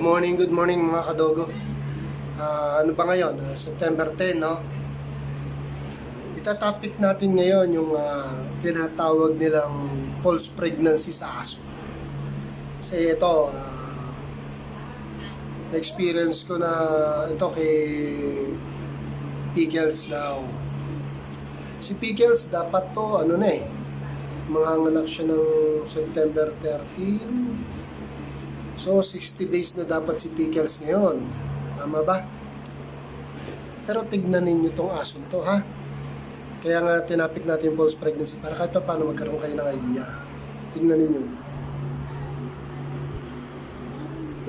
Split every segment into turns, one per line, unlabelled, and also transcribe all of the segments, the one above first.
Good morning mga kadogo. Ano ba ngayon? September 10, no? Itatopic natin ngayon yung tinatawag nilang false pregnancy sa aso. Kasi ito, na-experience ko na ito kay Pickles now. Si Pickles dapat to, mga anak siya ng September 13. So, 60 days na dapat si Pickles ngayon. Tama ba? Pero tignan ninyo tong aso to, ha? Kaya nga, tinapik natin yung false pregnancy para kahit pa paano magkaroon kayo ng idea. Tignan ninyo.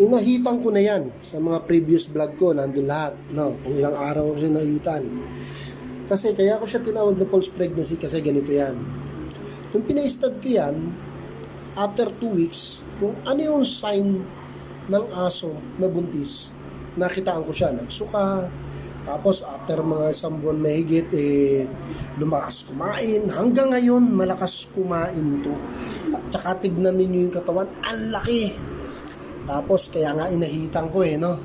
Inahitan ko na yan sa mga previous vlog ko. Nandun lahat. No? Kung ilang araw ko siya nahitan. Kasi kaya ko siya tinawag na false pregnancy kasi ganito yan. Kung pina-stud ko yan, after 2 weeks, kung ano yung sign ng aso na buntis, nakitaan ko siya, nagsuka, tapos after mga isang buwan mahigit, lumakas kumain, hanggang ngayon, malakas kumain to. At saka tignan ninyo yung katawan, ang laki. Tapos, kaya nga inahitan ko no?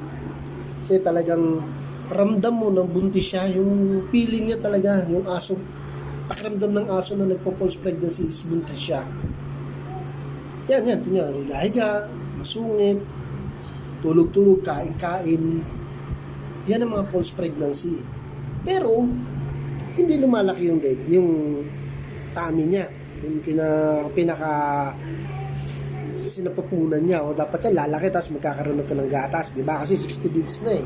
Kasi talagang, ramdam mo nang buntis siya, yung feeling niya talaga, yung aso, pakiramdam ng aso na nagpo-false pregnancy is buntis siya. Yan, higa-higa, masungit, tulog-tulog, kain-kain. Yan ang mga false pregnancy. Pero, hindi lumalaki yung tummy niya. Yung pinaka sinapupunan niya. O dapat yan, lalaki, tapos magkakaroon na ito ng gatas. Diba? Kasi 60 days na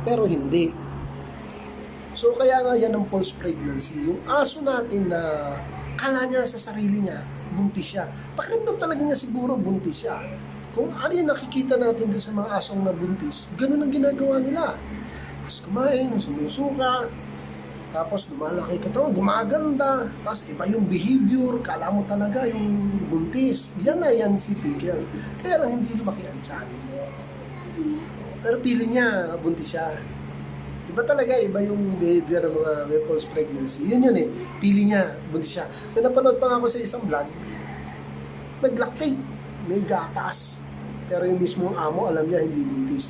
Pero hindi. So, kaya nga yan ang false pregnancy. Yung aso natin na kala niya sa sarili niya, buntis siya. Pakiramdam talaga niya siguro buntis siya. Kung ano yung nakikita natin doon sa mga asong na buntis, ganun ang ginagawa nila. Tapos kumain, sumusuka, tapos lumalaki ka to, gumaganda, tapos iba yung behavior, kala mo talaga yung buntis. Yan na yan si Pickles. Kaya lang hindi lumaki ang tiyan. Pero feeling niya, buntis siya. Iba talaga, iba yung behavior ng mga may false pregnancy. Yun feeling niya, buntis siya. May napanood pa nga ako sa isang vlog, nag-lactate, may gatas. Pero yung mismong amo, alam niya, hindi buntis.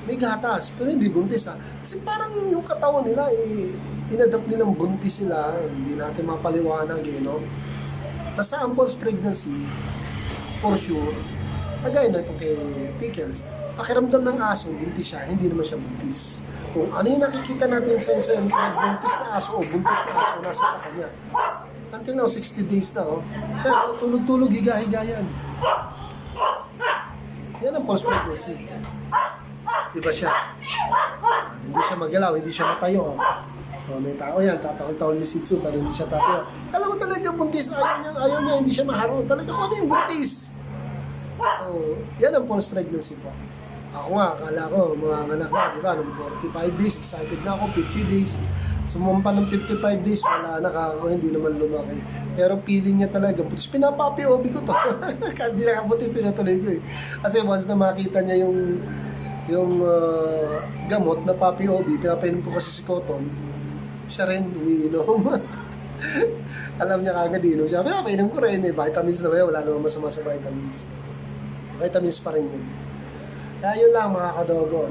May gatas, pero hindi buntis Kasi parang yung katawan nila, inadapt nilang buntis sila, hindi natin mapaliwanag no? Basta ang false pregnancy, for sure, kagaya na itong kay Pickles, pakiramdam ng aso, buntis siya, hindi naman siya buntis. Kung ano yung nakikita natin sa buntis na aso o buntis na aso, nasa sa kanya. Until now, 60 days na Kaya tulog-tulog, higa-higa yan. Yan ang false pregnancy. Diba siya? Hindi siya magalaw, hindi siya matayo. May tao yan, tatakol-takol yung Shih Tzu, pero hindi siya tatayo. Alam mo talaga buntis, ayaw niya, hindi siya maharo. Talaga kung ano yung buntis. Yan ang false pregnancy po. Ako nga, akala ko, mga anak na, di ba, nung 45 days, excited na ako, 50 days. Sumumpa ng 55 days, wala na ako, hindi naman lumaki. Pero feeling niya talaga, butis, pinapapi-obi ko to. Hindi nakabutis, tinutuloy ko Kasi once na makita niya yung gamot na papi-obi, pinapainom ko kasi si Cotton, siya rin, umiinom. Alam niya kagad, inom siya. Pinapainom ko rin vitamins na ba wala naman masama sa vitamins. Vitamins pa rin yun. Kaya yun lang mga kadogo,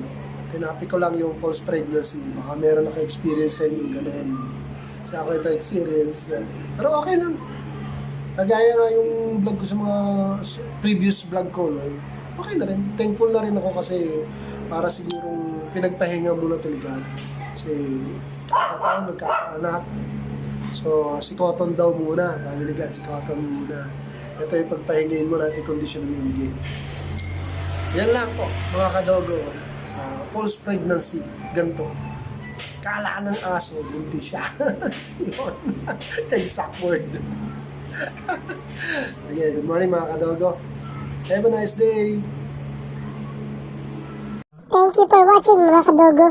tinapik ko lang yung false pregnancy. Baka meron naka-experience sa inyo, gano'n. Kasi ako ito experience. Pero okay lang. Kagaya nga yung vlog ko sa mga previous vlog ko, okay na rin. Thankful na rin ako kasi para sigurong pinagpahinga muna talaga. Kasi kakataon, nagkakaanak. So, si Cotton daw muna. Maliligan, si Cotton muna. Ito yung pagpahingayin mo natin kondisyon ng hindi. Yan lang po, mga kadogo. False pregnancy, ganito. Kala ng aso, buntis siya. Yun. Exact word. Sige, good morning mga kadogo. Have a nice day.
Thank you for watching mga kadogo.